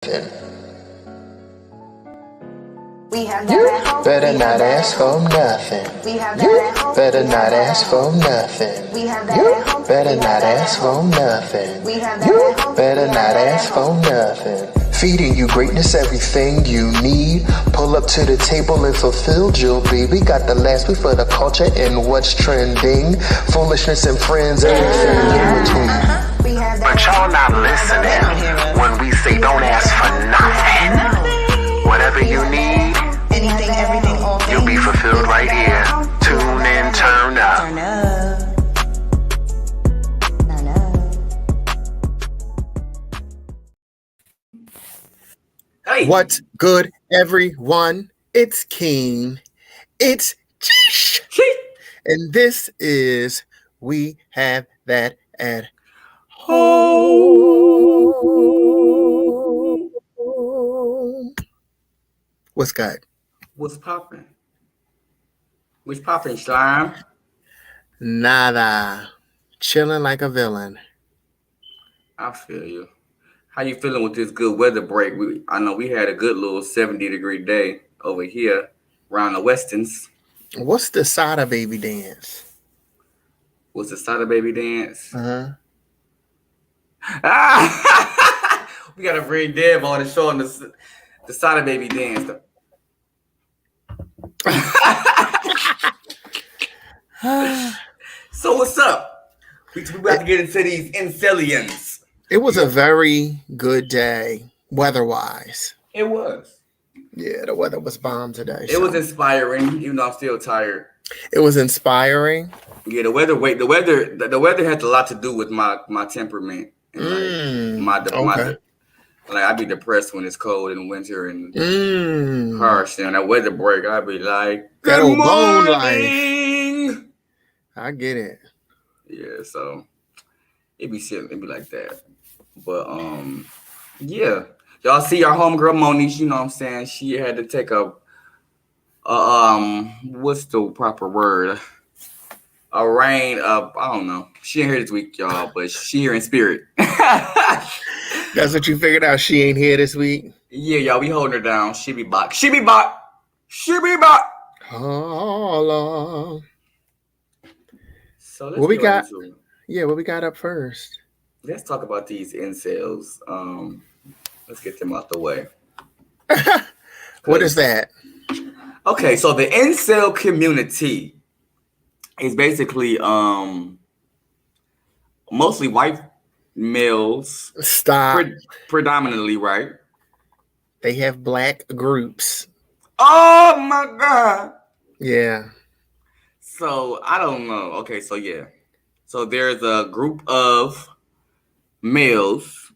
We have that at home. Better not ask for nothing. We have that at home. Better not ask for nothing. We have that at home. Better not ask for nothing. We have that at home. Better not ask for nothing. Feeding you greatness, everything you need. Pull up to the table and fulfill jewelry. We got the last week for the culture and what's trending. Foolishness and friends, everything in between. But y'all not listening when we say don't ask for nothing. Whatever you need, Anything, everything, all things. you'll be fulfilled right here. Tune in, turn up. Turn up. Hey. What's good, everyone? It's Keen. It's Cheesh. And this is We Have That at Home. What's good? What's poppin'? What's poppin', slime? Nada. Chilling like a villain. I feel you. How you feeling with this good weather break? I know we had a good little 70-degree day over here around the Westons. What's the Sada baby dance? What's the Sada baby dance? Uh-huh. Ah! We gotta bring Dev on and show him the Sada baby dance. So what's up? We about to get into these incelians. It was a very good day, weather-wise. It was. Yeah, the weather was bomb today. It was inspiring, even though I'm still tired. It was inspiring. Yeah, the weather has a lot to do with my temperament. And Okay. Like I be depressed when it's cold in winter and harsh. And that weather break, I be like, That good old bone morning. I get it. Yeah, so it be like that. But yeah, y'all see our homegirl Monique. You know what I'm saying? She had to take what's the proper word? A rain of, I don't know. She ain't here this week, y'all, but she here in spirit. That's what you figured out. She ain't here this week. Yeah, y'all, we holding her down. She be back. She be back. She be back. Oh, So let's what we get right got? into it. Yeah, what we got up first? Let's talk about these incels. Let's get them out the way. What is that? Okay, so the incel community is basically mostly white males. Stop. Predominantly, right? They have black groups. Oh my God. Yeah. So I don't know. Okay, so yeah. So there's a group of males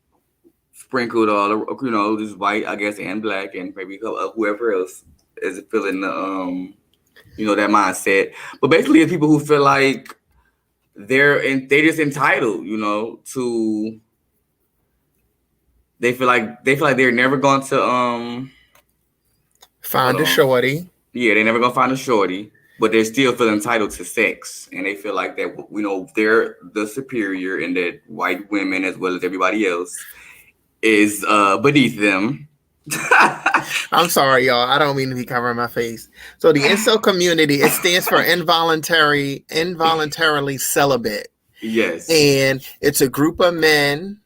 sprinkled all, just white, I guess, and black, and maybe whoever else is feeling the that mindset. But basically, it's people who feel like they just entitled, to. They feel like they're never going to Find a shorty. Yeah, they're never gonna find a shorty, but they still feel entitled to sex, and they feel like that they're the superior, and that white women, as well as everybody else, is beneath them. I'm sorry, y'all. I don't mean to be covering my face. So the incel community, it stands for involuntarily celibate. Yes. And it's a group of men.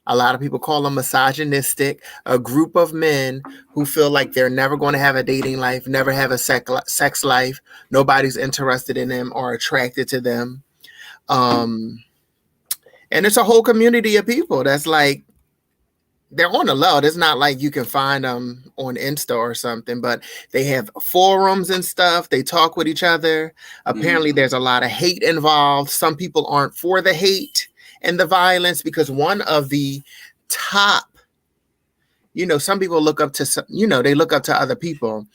A lot of people call them misogynistic. A group of men who feel like they're never going to have a dating life, never have a sex life. Nobody's interested in them or attracted to them. And it's a whole community of people that's like, they're on the low. It's not like you can find them on Insta or something, but they have forums and stuff. They talk with each other. Apparently, there's a lot of hate involved. Some people aren't for the hate and the violence because one of the top, some people look up to, they look up to other people.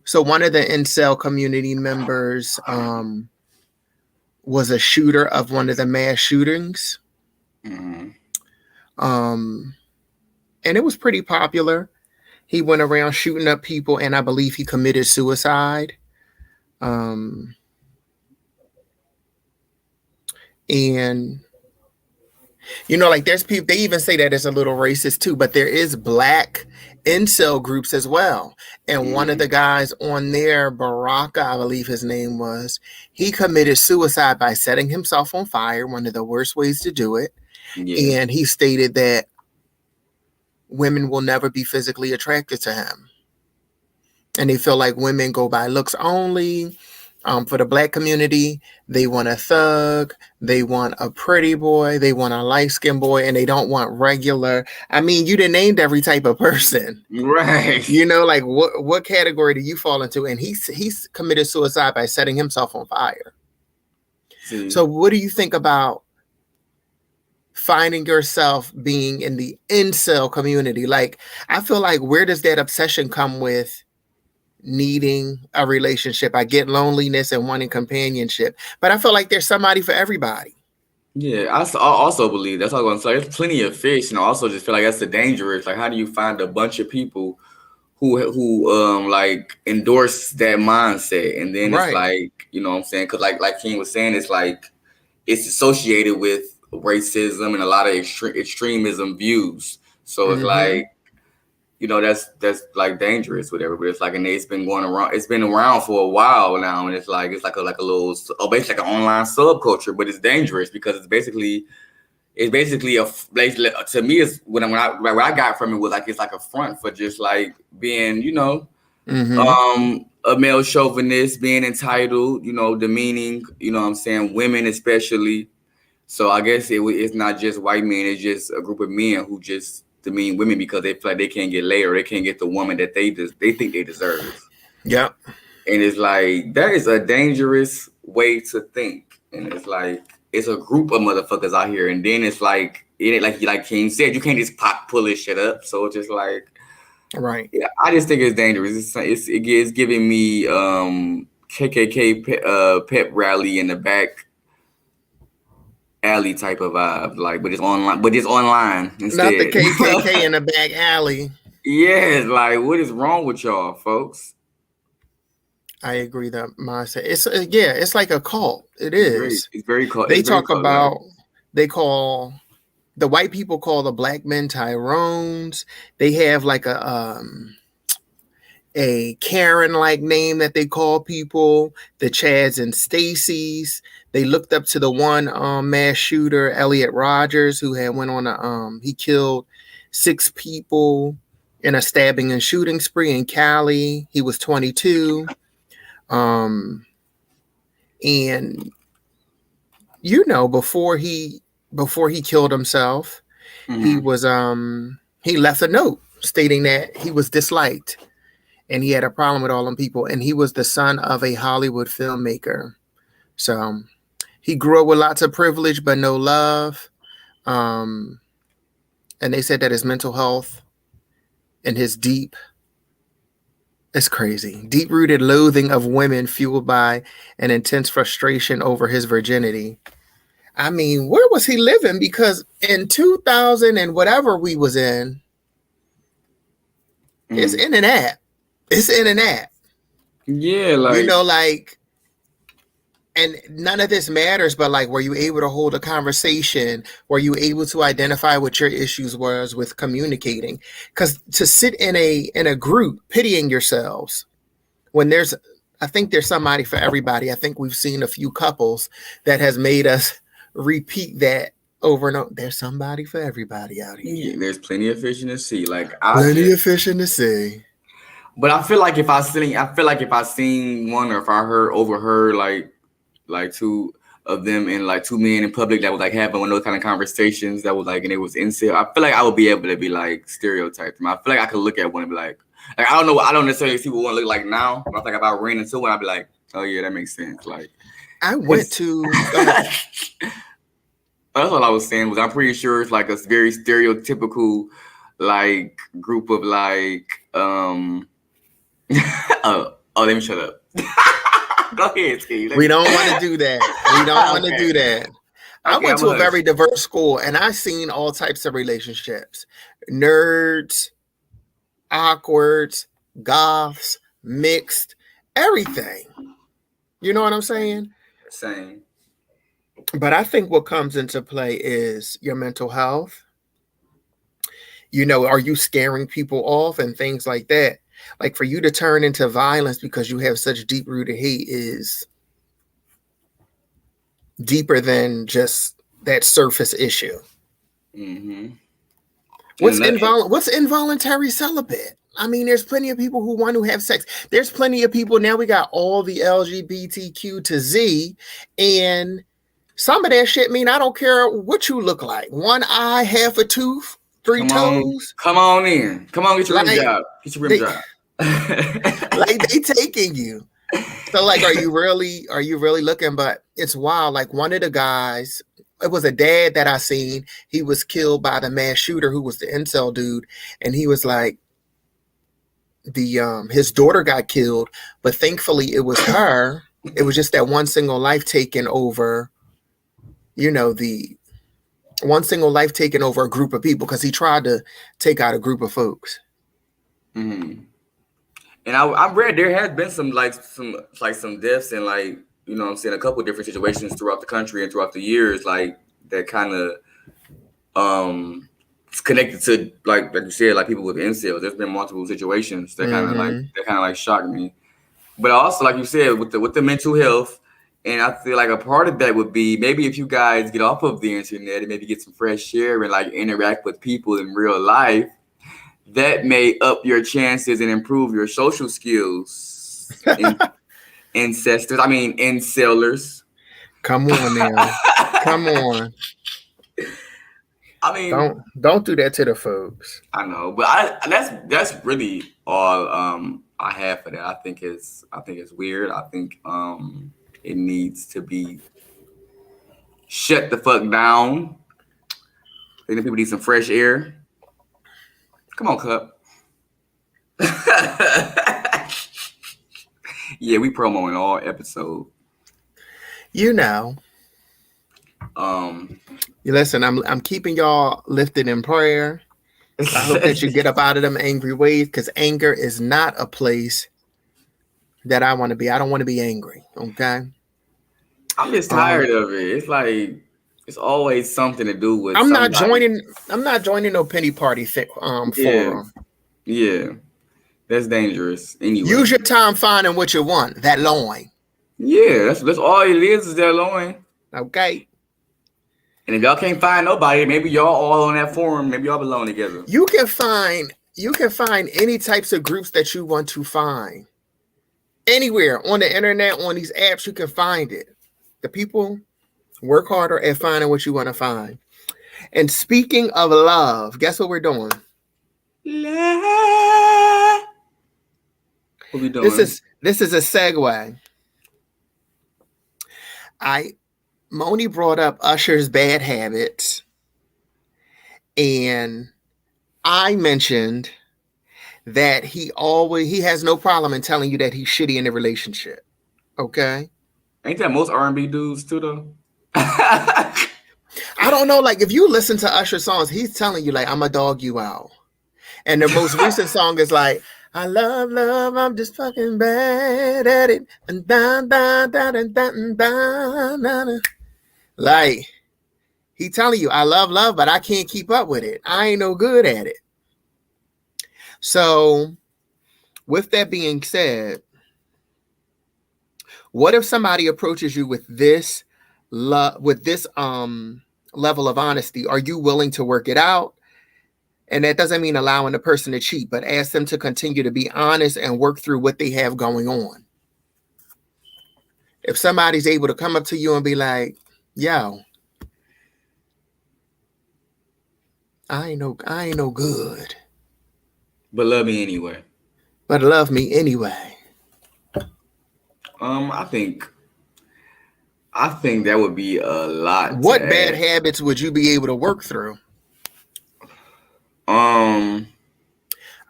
So one of the incel community members was a shooter of one of the mass shootings. And it was pretty popular. He went around shooting up people, and I believe he committed suicide. And You know, like there's people, they even say that it's a little racist too, but there is black incel groups as well. And one of the guys on there, Baraka, I believe his name was, he committed suicide by setting himself on fire, one of the worst ways to do it. Yeah. And he stated that women will never be physically attracted to him. And they feel like women go by looks only. For the black community, they want a thug, they want a pretty boy, they want a light-skinned boy, and they don't want regular. I mean, you done named every type of person. Right. You know, like what category do you fall into? And he's committed suicide by setting himself on fire. See. So what do you think about finding yourself being in the incel community? Like, I feel like, where does that obsession come with needing a relationship? I get loneliness and wanting companionship, but I feel like there's somebody for everybody. Yeah, I also believe that's all I'm going to say. There's plenty of fish, and I also just feel like that's the dangerous. Like, how do you find a bunch of people who like endorse that mindset, and then it's Right. like, you know what I'm saying? Because like King was saying, it's like it's associated with racism and a lot of extremism views. So it's like, you know, that's like dangerous, whatever. But it's like, and it's been going around. It's been around for a while now, and it's like a little, basically like an online subculture. But it's dangerous because it's basically to me, it's what I got from it was like, it's like a front for just like being, you know, a male chauvinist, being entitled, you know, demeaning, you know what I'm saying, women especially. So I guess it's not just white men, it's just a group of men who just demean women because they feel like they can't get laid or they can't get the woman that they think they deserve. Yep. And it's like, that is a dangerous way to think. And it's like, it's a group of motherfuckers out here. And then it's like, it ain't like King said, you can't just pull this shit up. So it's just like, Right. yeah, I just think it's dangerous. It's giving me KKK pep rally in the back alley type of vibe, like, but it's online instead. Not the KKK in the back alley. Yes, like, what is wrong with y'all, folks? I agree that mindset. It's like a cult. It is. It's very cult. They talk about, they call, the white people call the black men Tyrones. They have like a Karen-like name that they call people, the Chads and Stacys. They looked up to the one mass shooter, Elliot Rogers, who had went on he killed 6 people in a stabbing and shooting spree in Cali. He was 22. And you know, before he killed himself, he was he left a note stating that he was disliked and he had a problem with all them people, and he was the son of a Hollywood filmmaker. So he grew up with lots of privilege but no love. And they said that his mental health and his it's crazy, deep-rooted loathing of women fueled by an intense frustration over his virginity. I mean, where was he living? Because in 2000 and whatever we was in, it's in an app. It's in an app. Yeah, like, you know, like, and none of this matters, but like, were you able to hold a conversation? Were you able to identify what your issues was with communicating? Because to sit in a group pitying yourselves when I think there's somebody for everybody. I think we've seen a few couples that has made us repeat that over and over. There's somebody for everybody out here. Yeah, there's plenty of fish in the sea. Like, plenty of fish in the sea. But I feel like if I seen one, or if I overheard like 2 of them and like 2 men in public that was like having one of those kind of conversations that was like, and it was incel, I feel like I would be able to be like stereotyped them. I feel like I could look at one and be like I don't necessarily see what one look like now, but I think if I ran into one, I'd be like, oh yeah, that makes sense. Like, I went to that's what I was saying, was I'm pretty sure it's like a very stereotypical like group of like oh, let me shut up. Go ahead, Steve. We don't want to do that. We don't want to do that. I went to a very diverse school, and I've seen all types of relationships. Nerds, awkwards, goths, mixed, everything. You know what I'm saying? Same. But I think what comes into play is your mental health. Are you scaring people off and things like that? Like for you to turn into violence because you have such deep rooted hate is deeper than just that surface issue. Mm-hmm. What's involuntary celibate? I mean, there's plenty of people who want to have sex. There's plenty of people now. We got all the LGBTQ to Z, and some of that shit mean I don't care what you look like. One eye, half a tooth, three toes. Come on in. Come on, get your rim job. Get your rim job. Like they taking you. So like, are you really looking? But it's wild. Like one of the guys, it was a dad that I seen. He was killed by the mass shooter who was the incel dude, and he was like, his daughter got killed, but thankfully it was her. It was just that one single life taken over. The one single life taken over a group of people because he tried to take out a group of folks. Mm-hmm. And I read there has been some deaths and like, you know what I'm saying, a couple of different situations throughout the country and throughout the years, like that kind of it's connected to like you said, like people with incels. There's been multiple situations that kind of like shocked me. But also, like you said, with the mental health, and I feel like a part of that would be maybe if you guys get off of the internet and maybe get some fresh air and like interact with people in real life, that may up your chances and improve your social skills. Incellers. Come on now. Come on. I mean, don't do that to the folks. I know, but that's really all I have for that. I think it's weird. I think it needs to be shut the fuck down. I think people need some fresh air. Come on, Cup. Yeah, we promoing all episode. Listen, I'm keeping y'all lifted in prayer. I hope that you get up out of them angry ways, because anger is not a place that I want to be. I don't want to be angry. Okay. I'm just tired of it. It's like it's always something to do with. I'm not joining no penny party forum. Yeah, that's dangerous. Anyway, use your time finding what you want. That loin. Yeah, that's all it is that loin. Okay. And if y'all can't find nobody, maybe y'all all on that forum. Maybe y'all belong together. You can find any types of groups that you want to find. Anywhere on the internet, on these apps, you can find it. The people work harder at finding what you want to find. And speaking of love, guess what we're doing? Love. What we doing? This is a segue. Moni brought up Usher's bad habits, and I mentioned that he has no problem in telling you that he's shitty in a relationship. Okay. Ain't that most R&B dudes too though? I don't know. Like if you listen to Usher songs, he's telling you like, I'm a dog you out. And the most recent song is like, I love, I'm just fucking bad at it. And like he telling you, I love, but I can't keep up with it. I ain't no good at it. So with that being said, what if somebody approaches you with this level of honesty? Are you willing to work it out? And that doesn't mean allowing the person to cheat, but ask them to continue to be honest and work through what they have going on. If somebody's able to come up to you and be like, yo, I ain't no good. But love me anyway. But love me anyway. I think that would be a lot. What bad habits would you be able to work through? I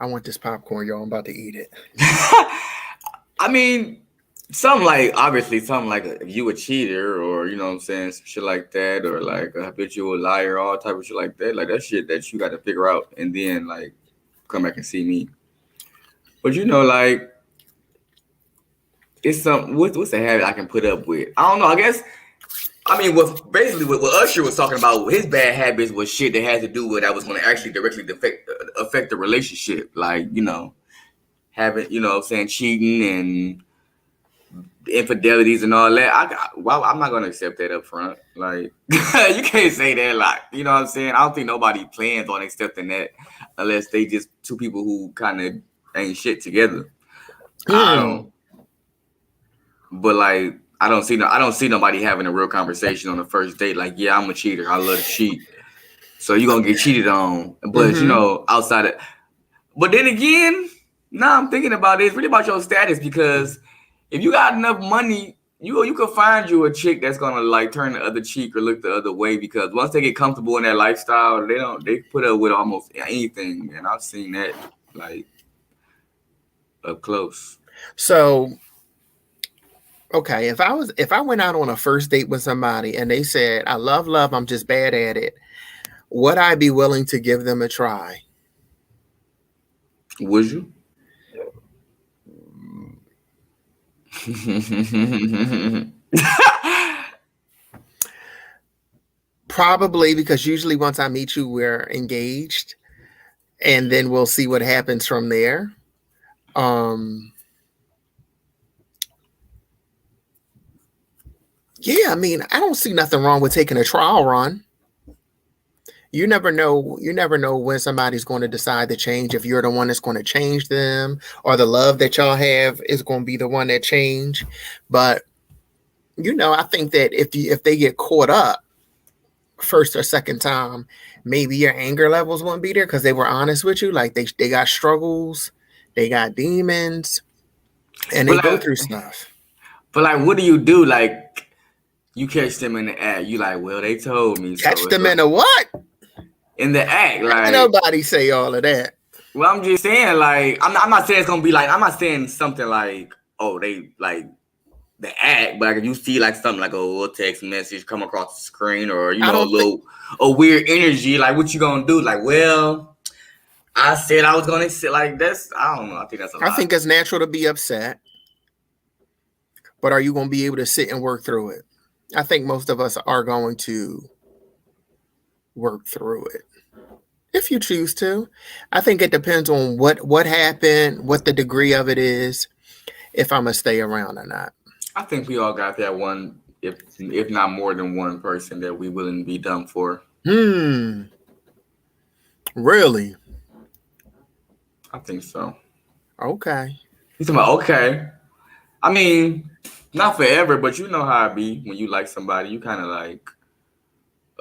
want this popcorn, y'all. I'm about to eat it. I mean, something like if you a cheater or you know what I'm saying, some shit like that, or like a habitual liar, all type of shit like that. Like that shit that you got to figure out and then like come back and see me. But you know, like it's some what's a habit I can put up with? I don't know. I guess I mean, what Usher was talking about, his bad habits was shit that had to do with that was going to actually directly affect the relationship. Like, having, saying cheating and infidelities and all that. Well, I'm not going to accept that up front. Like, you can't say that. Like, you know what I'm saying? I don't think nobody plans on accepting that unless they just two people who kind of ain't shit together. I don't. But like, I don't see nobody having a real conversation on the first date. Like, yeah, I'm a cheater. I love to cheat. So you're gonna get cheated on. But outside of, but then again, now I'm thinking about it. It's really about your status, because if you got enough money, you could find you a chick that's gonna like turn the other cheek or look the other way, because once they get comfortable in that lifestyle, they put up with almost anything. And I've seen that like up close. So, okay, if I went out on a first date with somebody and they said, I love love, I'm just bad at it, would I be willing to give them a try? Would you? Probably, because usually once I meet you, we're engaged, and then we'll see what happens from there. Yeah, I mean, I don't see nothing wrong with taking a trial run. You never know. You never know when somebody's going to decide to change. If you're the one that's going to change them, or the love that y'all have is going to be the one that change. But I think that if they get caught up first or second time, maybe your anger levels won't be there because they were honest with you. Like they got struggles, they got demons, and they go through stuff. But like, what do you do? Like, you catch them in the act. You like, well, they told me. Catch them in a what? In the act, like nobody say all of that. Well, I'm just saying, like, I'm not saying it's gonna be like, I'm not saying something like, oh, they like the act, but like if you see like something like a little text message come across the screen, or a weird energy, like what you gonna do? Like, well, I said I was gonna sit like this. I don't know. I think that's a lot. I think it's natural to be upset, but are you gonna be able to sit and work through it? I think most of us are going to work through it if you choose to. I think it depends on what happened, what the degree of it is, if I'm gonna stay around or not. I think we all got that one, if not more than one person that we wouldn't be done for. Really? I think so. Okay. He's talking about okay. I mean, not forever, but you know how it be when you like somebody. You kind of like,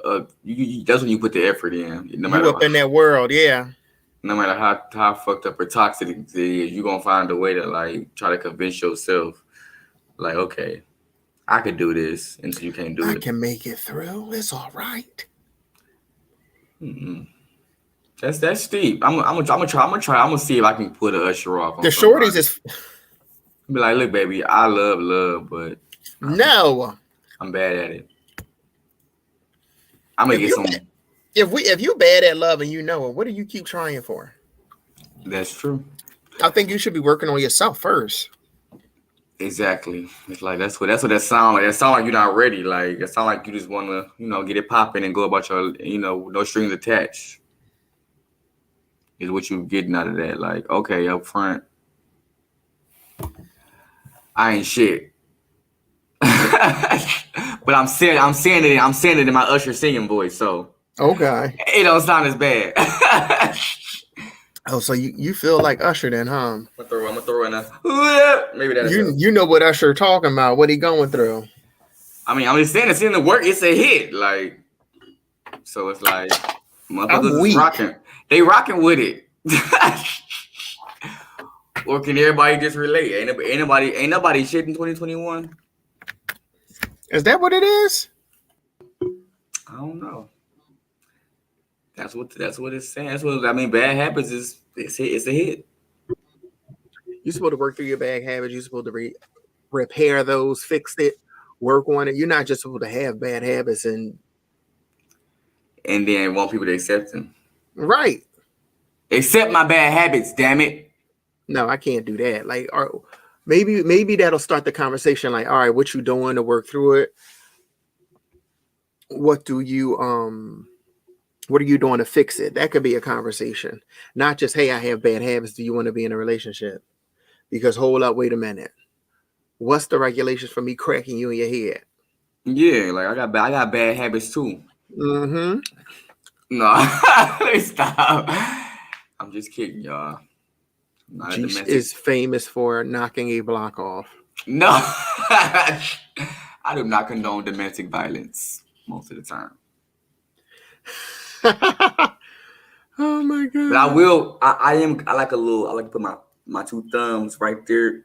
that's when you put the effort in. No matter you up in that world, yeah. No matter how fucked up or toxic it is, you gonna find a way to like try to convince yourself, like, okay, I could do this until you can't do it. I can make it through. It's all right. That's steep. I'm gonna try. I'm gonna see if I can put a Usher off. The shorties is be like, look, baby, I love, but no, I'm bad at it. I'm gonna get some. If you bad at love and you know it, what do you keep trying for? That's true. I think you should be working on yourself first. Exactly. It's like that's what that sound like. That sound like you're not ready. Like it sound like you just want to get it popping and go about your no strings attached. Is what you getting out of that? Like, okay, up front, I ain't shit. But I'm saying it in my Usher singing voice, so okay, it don't sound as bad. Oh, so you feel like Usher then, huh? I'm gonna throw in a maybe that. You know what Usher talking about? What he going through? I mean, I'm just saying it's in the work. It's a hit, like, so it's like motherfuckers is rocking. They rocking with it. Or can everybody just relate? Ain't nobody shit in 2021. Is that what it is? I don't know. That's what it's saying. That's what I mean. Bad habits it's a hit. You're supposed to work through your bad habits. You're supposed to repair those, fix it, work on it. You're not just supposed to have bad habits and then want people to accept them. Right. Accept my bad habits, damn it. No, I can't do that. Like, maybe that'll start the conversation. Like, all right, what you doing to work through it? what are you doing to fix it? That could be a conversation. Not just, hey, I have bad habits. Do you want to be in a relationship? Because hold up, wait a minute. What's the regulations for me cracking you in your head? Yeah, like I got bad habits too. Mm-hmm. No, stop. I'm just kidding, y'all. I'm not a G domestic. is famous for knocking a block off. No, I do not condone domestic violence most of the time. Oh my god! But I will. I like a little. I like to put my two thumbs right there,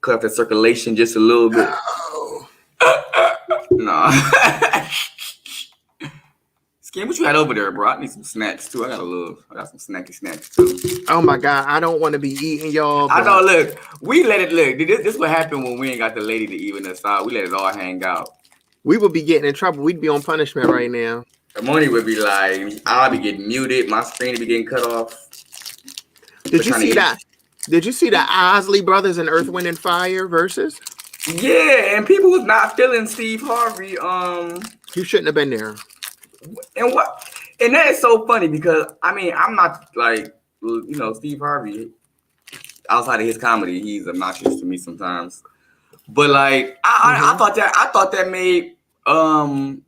cut off the circulation just a little bit. Oh. No. Skin, what you had over there, bro? I need some snacks too. I got some snacky snacks too. Oh my god! I don't want to be eating y'all. I know. Look, we let it look. This what happened when we ain't got the lady to even us out. We let it all hang out. We would be getting in trouble. We'd be on punishment right now. Money would be like, I'll be getting muted. My screen would be getting cut off. Did you see that? Did you see the Isley Brothers and Earth, Wind and Fire versus? Yeah, and people was not feeling Steve Harvey. You shouldn't have been there. And what? And that is so funny because I mean I'm not like Steve Harvey. Outside of his comedy, he's obnoxious to me sometimes. But like I thought that made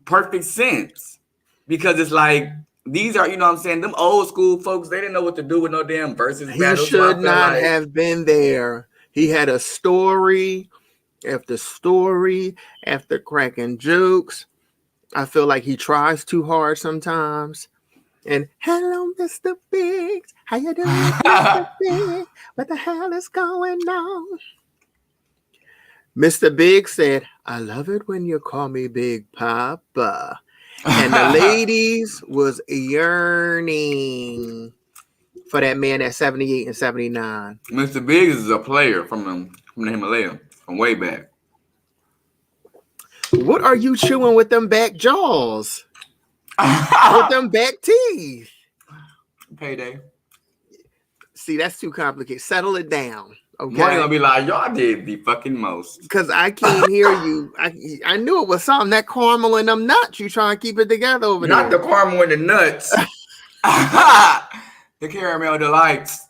perfect sense because it's like these are what I'm saying, them old school folks, they didn't know what to do with no damn verses. He should not have been there. He had a story after story after cracking jokes. I feel like he tries too hard sometimes. And hello, Mr. Biggs. How you doing, Mr. Biggs? What the hell is going on? Mr. Biggs said, I love it when you call me Big Papa. And the ladies was yearning for that man at 78 and 79. Mr. Biggs is a player from the Himalaya, from way back. What are you chewing with them back jaws? With them back teeth? Payday. See, that's too complicated. Settle it down. Okay. Money gonna be like, y'all did the fucking most. Because I can't hear you. I knew it was something. That caramel and them nuts. You trying to keep it together over there. Not the caramel and the nuts. The caramel delights.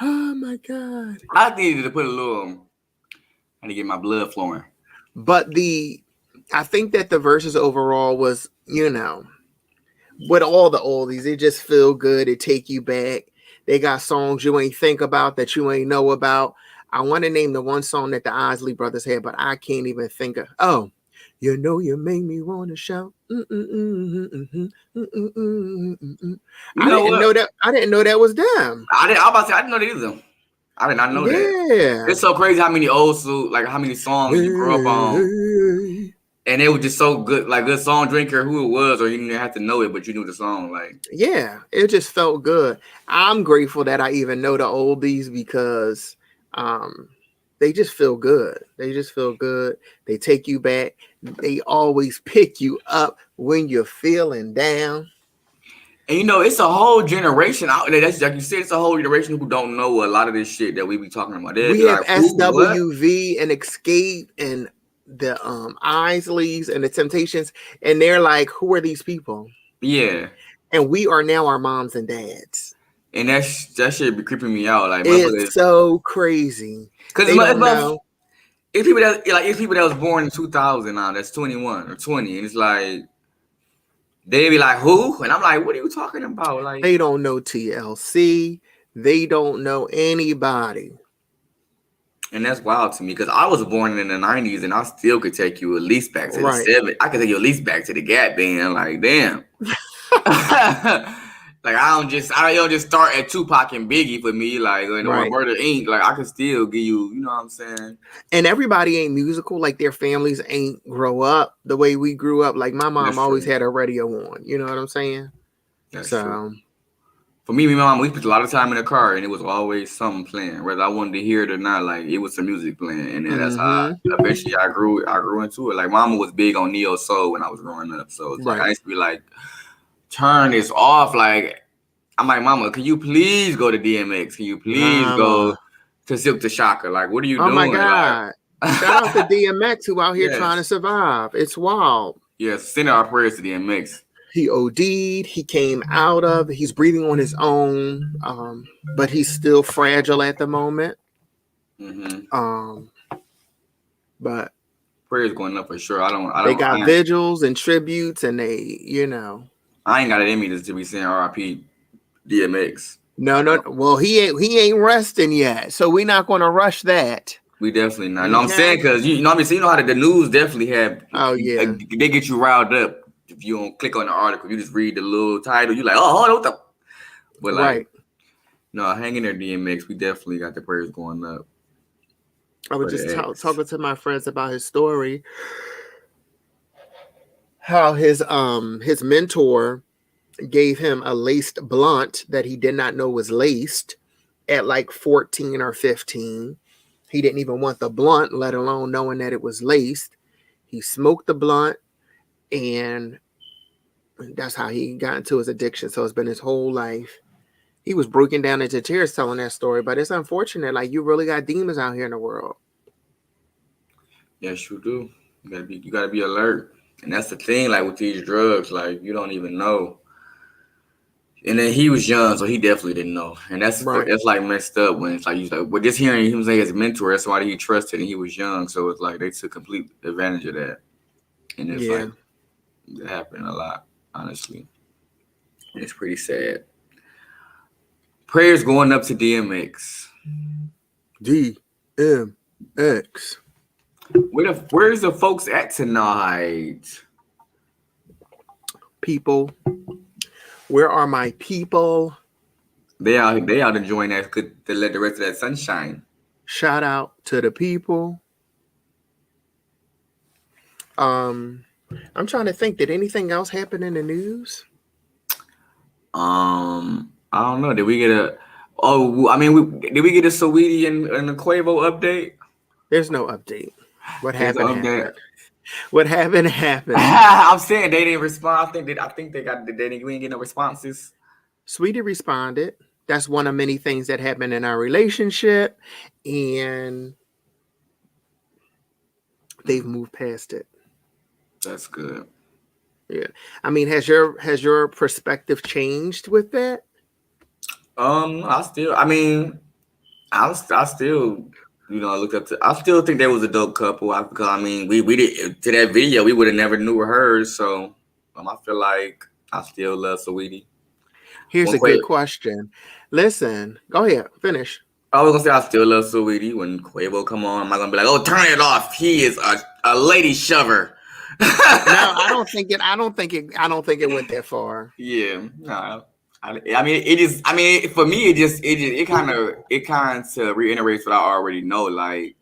Oh my God. I needed to put I need to get my blood flowing. But I think that the verses overall was, with all the oldies, they just feel good. They take you back. They got songs you ain't think about that you ain't know about. I want to name the one song that the Isley Brothers had, but I can't even think of. Oh, you make me want to shout. I didn't know that. I didn't know that was them. I didn't know that either. I did not know that. It's so crazy how many how many songs you grew up on. And they were just so good, like good song drinker, who it was, or you didn't have to know it, but you knew the song. Yeah, it just felt good. I'm grateful that I even know the oldies because they just feel good. They just feel good. They take you back. They always pick you up when you're feeling down. And it's a whole generation out there. That's like you said, it's a whole generation who don't know a lot of this shit that we be talking about. We have SWV and Escape and the Isleys and the Temptations, and they're like, who are these people? Yeah. And we are now our moms and dads. And that shit be creeping me out. Like it's so crazy. Because it's people that was born in 2000 now, that's 21 or 20, and it's like they be like, who? And I'm like, what are you talking about? Like they don't know TLC, they don't know anybody. And that's wild to me because I was born in the 90s and I still could take you at least back to the 70s. I could take you at least back to the Gap Band. Like, damn. Like, I don't just start at Tupac and Biggie for me. Like, or Murder Inc. Like, I could still give you, you know what I'm saying? And everybody ain't musical. Like, their families ain't grow up the way we grew up. Like, my mom always had a radio on. You know what I'm saying? That's true. For me, my mom, we spent a lot of time in the car, and it was always something playing, whether I wanted to hear it or not. Like it was some music playing, and then that's how eventually I grew into it. Like Mama was big on neo soul when I was growing up, so it's like I used to be like, turn this off. Like I'm like, Mama, can you please go to DMX? Can you please go to Silk to Shaka? Like, what are you doing? Oh my God! Shout out to DMX who out here trying to survive. It's wild. Yes, send our prayers to DMX. He OD'd. He came out of. He's breathing on his own, but he's still fragile at the moment. But prayers going up for sure. I they got vigils and tributes, and they, I ain't got it in me to be saying RIP DMX. No. Well, he ain't resting yet, so we're not going to rush that. We definitely not. Okay. No, I'm saying because you know what I mean. So you know how the news definitely have. Oh yeah, they get you riled up if you don't click on the article. You just read the little title. You like, oh, hold on, what the. But like, right. No, hang in there, DMX. We definitely got the prayers going up. I was just talking to my friends about his story. How his mentor gave him a laced blunt that he did not know was laced at like 14 or 15. He didn't even want the blunt, let alone knowing that it was laced. He smoked the blunt, and that's how he got into his addiction. So it's been his whole life. He was breaking down into tears telling that story, but it's unfortunate. Like, you really got demons out here in the world. Yes, you do. You gotta be alert. And that's the thing, like with these drugs, like you don't even know. And then he was young, so he definitely didn't know. And that's right. That's like messed up when it's like he's like, but just hearing him say his mentor, that's why he trusted, and he was young, so it's like they took complete advantage of that. And it's like it happened a lot, honestly. And it's pretty sad. Prayers going up to DMX. DMX. Where's the folks at tonight? People. Where are my people? They out enjoying that good to let the rest of that sunshine. Shout out to the people. I'm trying to think. Did anything else happen in the news? I don't know. Did we get a? Oh, I mean, did we get a Saweetie and a Quavo update? There's no update. What happened? What happened? I'm saying they didn't respond. I think we didn't get no responses. Sweetie responded. That's one of many things that happened in our relationship, and they've moved past it. That's good. Yeah. I mean, has your perspective changed with that? I still looked up to. I still think there was a dope couple. Because I mean, we did to that video. We would have never knew her. So I feel like I still love Saweetie. Here's a good question. Listen, go ahead, finish. I was gonna say I still love Saweetie. When Quavo come on, I'm not gonna be like, oh, turn it off. He is a lady shover. No, I don't think it went that far. Yeah, no. I mean, it is. I mean, for me, it kind of reiterates what I already know. Like,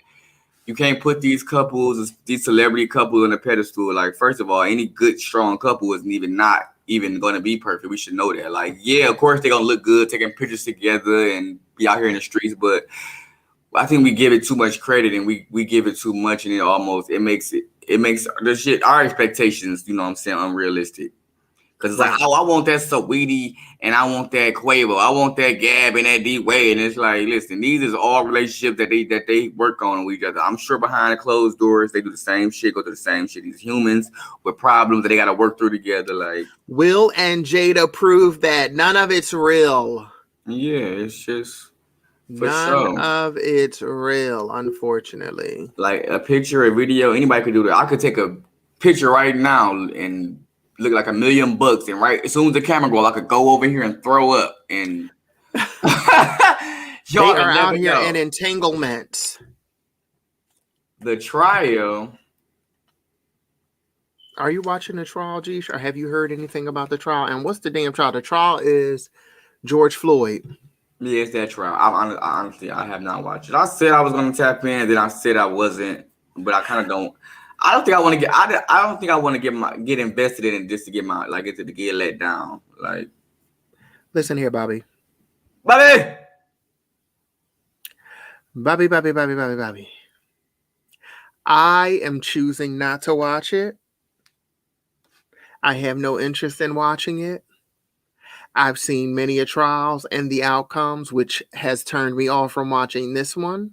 you can't put these celebrity couples on a pedestal. Like, first of all, any good, strong couple is not even going to be perfect. We should know that. Like, yeah, of course they're gonna look good, taking pictures together and be out here in the streets, but I think we give it too much credit and we give it too much, and it makes the shit, our expectations, you know what I'm saying, unrealistic. Because it's like, oh, I want that Saweetie and I want that Quavo. I want that Gab and that D-Wade. And it's like, listen, these is all relationships that they work on with each other. I'm sure behind the closed doors, they do the same shit, go through the same shit. These humans with problems that they got to work through together. Like, Will and Jada prove that none of it's real. Yeah, it's just... None of it's real, unfortunately. Like a picture, a video, anybody could do that. I could take a picture right now and look like $1 million, and right as soon as the camera go, I could go over here and throw up. And they are out here in entanglements. The trial. Are you watching the trial, G? Or have you heard anything about the trial? And what's the damn trial? The trial is George Floyd. Yeah, it's that trial. Honestly, I have not watched it. I said I was going to tap in, then I said I wasn't, but I kind of don't. I don't think I want to get. I don't think I want to get invested in it just to get to get let down. Like, listen here, Bobby. Bobby. I am choosing not to watch it. I have no interest in watching it. I've seen many trials and the outcomes, which has turned me off from watching this one.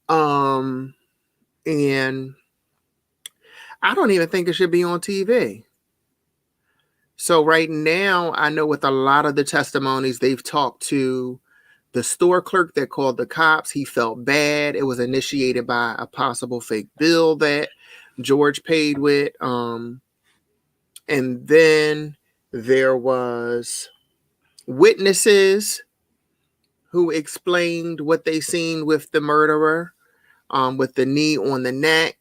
And I don't even think it should be on TV. So right now, I know with a lot of the testimonies, they've talked to the store clerk that called the cops. He felt bad. It was initiated by a possible fake bill that George paid with. And then there was witnesses who explained what they seen with the murderer, with the knee on the neck.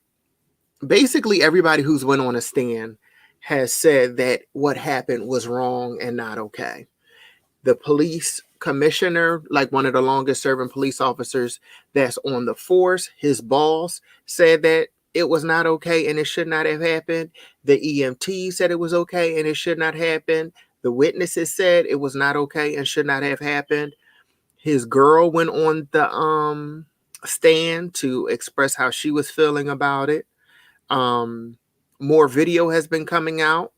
Basically, everybody who's went on a stand has said that what happened was wrong and not okay. The police commissioner, like one of the longest serving police officers that's on the force, his boss said that it was not okay and it should not have happened. The EMT said it was okay and it should not happen. The witnesses said it was not okay and should not have happened. His girl went on the stand to express how she was feeling about it. More video has been coming out.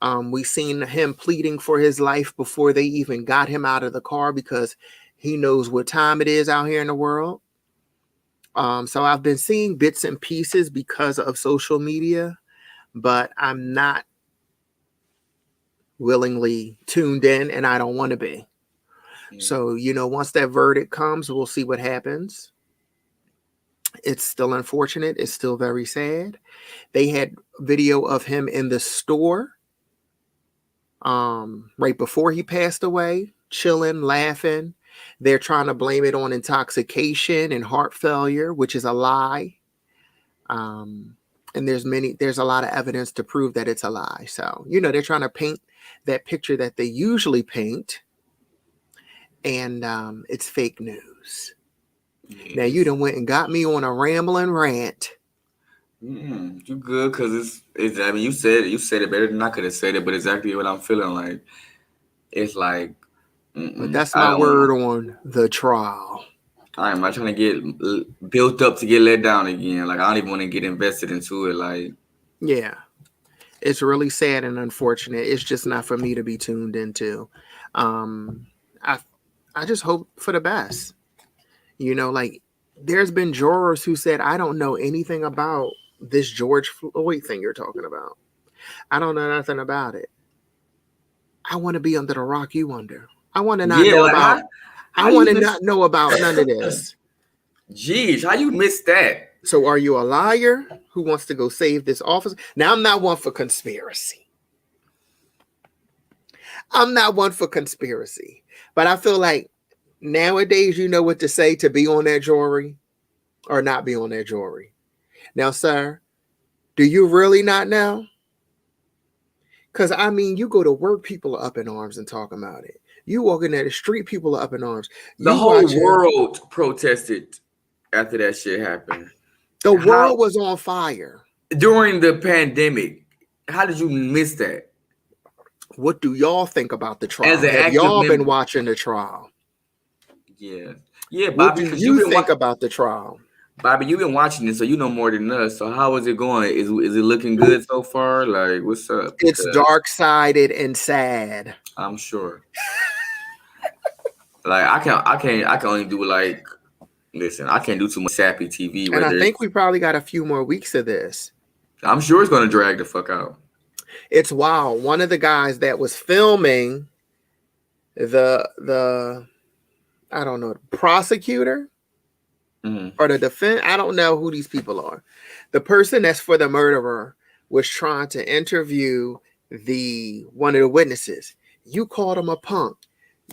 We've seen him pleading for his life before they even got him out of the car because he knows what time it is out here in the world. So I've been seeing bits and pieces because of social media, but I'm not willingly tuned in and I don't want to be. So, once that verdict comes, we'll see what happens. It's still unfortunate. It's still very sad. They had video of him in the store right before he passed away, chilling, laughing. They're trying to blame it on intoxication and heart failure, which is a lie. And there's a lot of evidence to prove that it's a lie. So, they're trying to paint that picture that they usually paint. And it's fake news. Yes. Now, you done went and got me on a rambling rant. You good, because it's. I mean, you said it better than I could have said it, but exactly what I'm feeling like. It's like. But that's my word on the trial. I'm not trying to get built up to get let down again. Like, I don't even want to get invested into it. Like, yeah, it's really sad and unfortunate. It's just not for me to be tuned into. I just hope for the best. Like, there's been jurors who said, I don't know anything about this George Floyd thing you're talking about. I don't know nothing about it. I want to be under the rock you under. I want to not know about. I want to not know about none of this. Jeez, how you missed that? So are you a liar who wants to go save this officer? Now, I'm not one for conspiracy. But I feel like nowadays, you know what to say to be on that jury or not be on that jury. Now, sir, do you really not know? Because, you go to work, people are up in arms and talking about it. You walking down the street, people are up in arms. The whole world protested after that shit happened. The world was on fire. During the pandemic. How did you miss that? What do y'all think about the trial? Have y'all been watching the trial? Yeah, Bobby. What do you think about the trial? Bobby, you've been watching it, so you know more than us. So how is it going? Is it looking good so far? Like, what's up? It's dark-sided and sad. I'm sure. Like, I can only do like, listen, I can't do too much sappy TV. And I think we probably got a few more weeks of this. I'm sure it's gonna drag the fuck out. It's wild. One of the guys that was filming the I don't know, prosecutor or the defense. I don't know who these people are. The person that's for the murderer was trying to interview one of the witnesses. You called him a punk.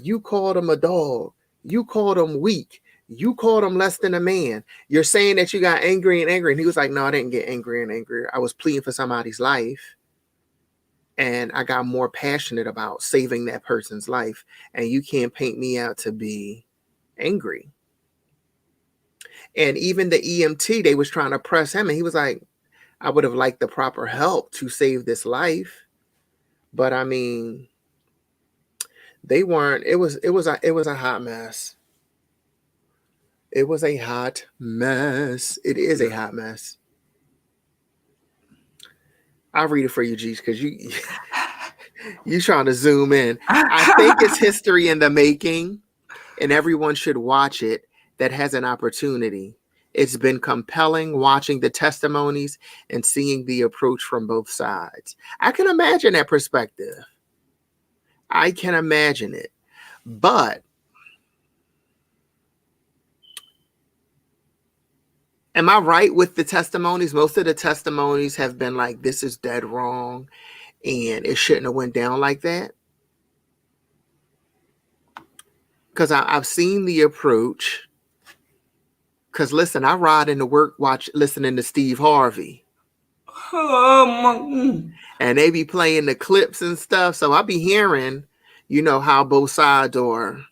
You called him a dog. You called him weak. You called him less than a man. You're saying that you got angry and angry. And he was like, no, I didn't get angry and angrier. I was pleading for somebody's life. And I got more passionate about saving that person's life. And you can't paint me out to be angry. And even the EMT, they was trying to press him. And he was like, I would have liked the proper help to save this life. But they weren't. It was a hot mess. It was a hot mess. It is a hot mess. I'll read it for you, G, because you trying to zoom in. I think it's history in the making, and everyone should watch it that has an opportunity. It's been compelling watching the testimonies and seeing the approach from both sides. I can imagine that perspective. I can imagine it. But am I right with the testimonies? Most of the testimonies have been like, this is dead wrong and it shouldn't have went down like that. Because I've seen the approach. Because listen, I ride into work listening to Steve Harvey. And they be playing the clips and stuff. So I be hearing, how both sides are.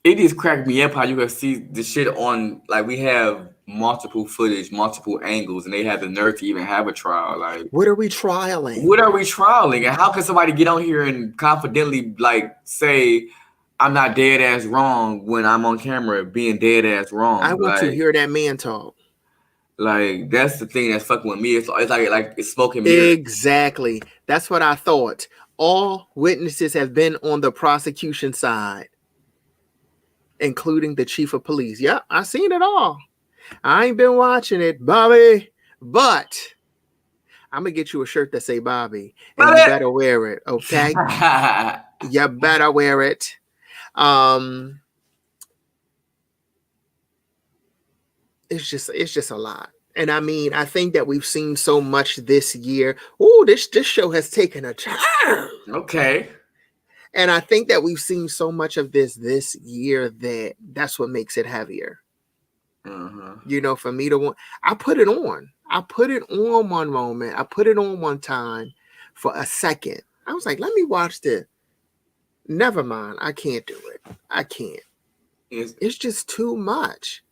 It just cracked me up how you can see the shit on, like, we have multiple footage, multiple angles, and they have the nerve to even have a trial. Like, what are we trialing? What are we trialing? And how can somebody get on here and confidently, like, say, I'm not dead ass wrong when I'm on camera being dead ass wrong? I want to hear that man talk. Like, that's the thing that's fucking with me. It's like it's spoken mirror. Exactly. That's what I thought. All witnesses have been on the prosecution side, including the chief of police. Yeah, I seen it all. I ain't been watching it, Bobby, but I'm going to get you a shirt that say Bobby, and you better wear it, okay? You better wear it. It's just a lot. And I mean, I think that we've seen so much this year. Oh, this show has taken a turn. Okay. And I think that we've seen so much of this year that's what makes it heavier. For me to want, I put it on. I put it on one moment. I put it on one time for a second. I was like, let me watch this. Never mind. I can't do it. I can't. It's just too much.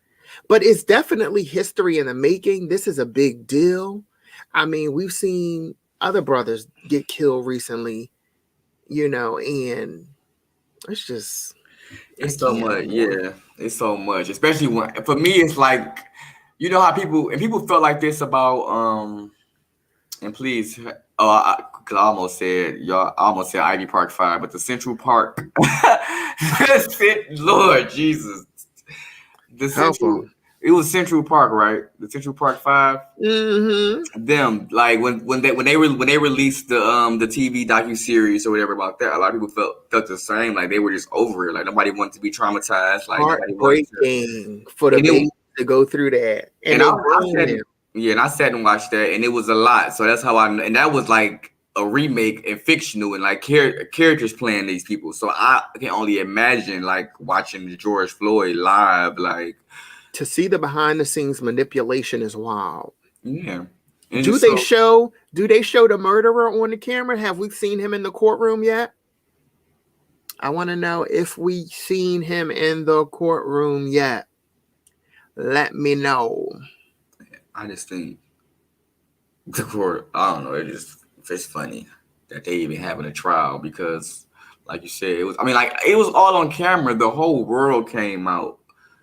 But it's definitely history in the making. This is a big deal. I mean, we've seen other brothers get killed recently, and it's just... It's so much, yeah. It's so much. Especially when, for me, it's like, how people felt like this about, and please, because I almost said Ivy Park 5, but the Central Park, Lord Jesus. It was Central Park, right? The Central Park 5. Mm-hmm. Them, like when they released the TV docuseries or whatever about that, a lot of people felt the same. Like they were just over it. Like nobody wanted to be traumatized. Like heartbreaking for the baby to go through that. And I sat and watched that, and it was a lot. So that's how and that was like a remake and fictional, and like characters playing these people. So I can only imagine like watching George Floyd live, like. To see the behind the scenes manipulation is wild. Yeah. Do they show the murderer on the camera? Have we seen him in the courtroom yet? I want to know if we seen him in the courtroom yet. Let me know. I just think the court, I don't know, it's funny that they even having a trial because, like you said, it was all on camera. The whole world came out.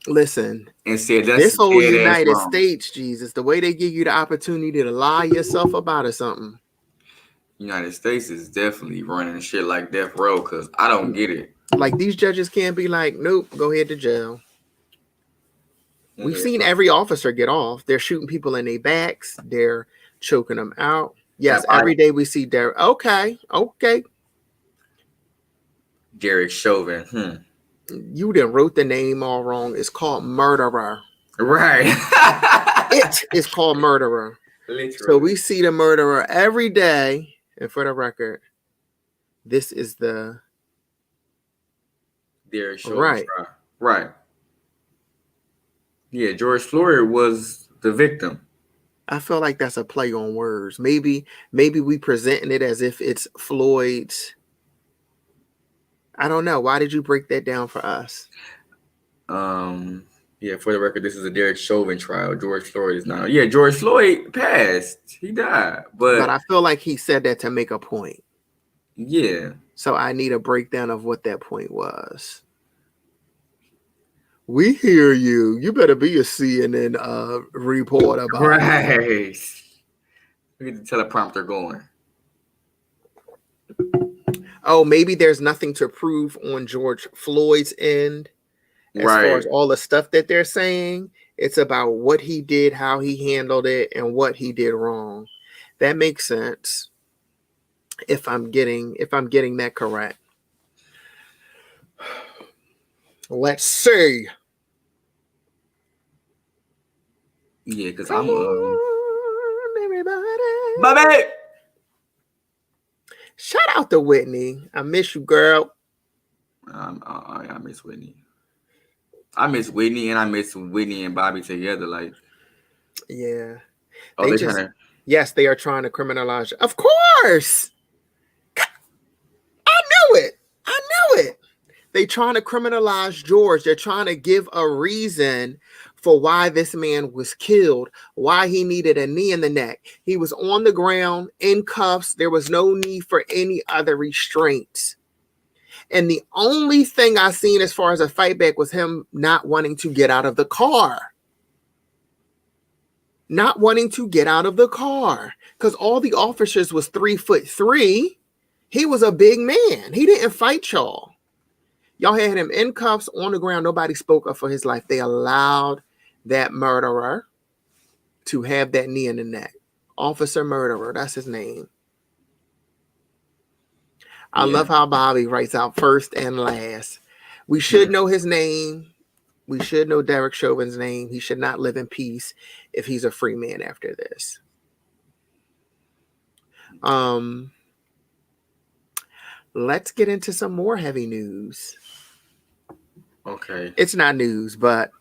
Listen, and said this whole United States, Jesus, the way they give you the opportunity to lie yourself about or something. United States is definitely running shit like death row because I don't get it. Like these judges can't be like, nope, go ahead to jail. We've seen every officer get off. They're shooting people in their backs. They're choking them out. Yes, every day we see Derek. Okay. Derek Chauvin. You done wrote the name all wrong. It's called Murderer. Right. It is called Murderer. Literally. So we see the murderer every day. And for the record, this is the Derek Chauvin. Right. Yeah, George Floyd was the victim. I feel like that's a play on words. Maybe we presenting it as if it's Floyd's. I don't know. Why did you break that down for us? Yeah, for the record, this is a Derek Chauvin trial. George Floyd is not. Yeah, George Floyd passed. He died. But I feel like he said that to make a point. Yeah. So I need a breakdown of what that point was. We hear you. You better be a CNN reporter. Right. We get the teleprompter going. Oh, maybe there's nothing to prove on George Floyd's end as far as all the stuff that they're saying. It's about what he did, how he handled it, and what he did wrong. That makes sense. If I'm getting that correct. Let's see. Yeah, because Come I'm on, everybody. Bobby. Shout out to Whitney. I miss you, girl. I miss Whitney. I miss Whitney, and I miss Whitney and Bobby together. Like, Yeah. oh, they trying to. Yes, they are trying to criminalize. Of course. I knew it. They trying to criminalize George. They're trying to give a reason for why this man was killed, why he needed a knee in the neck. He was on the ground in cuffs. There was no need for any other restraints. And the only thing I seen as far as a fight back was him not wanting to get out of the car. Because all the officers was 3'3". He was a big man. He didn't fight y'all. Y'all had him in cuffs on the ground. Nobody spoke up for his life. They allowed that murderer to have that knee in the neck. Officer Murderer, that's his name. I love how Bobby writes out first and last. We should know his name. We should know Derek Chauvin's name. He should not live in peace if he's a free man after this. Let's get into some more heavy news. Okay. It's not news, but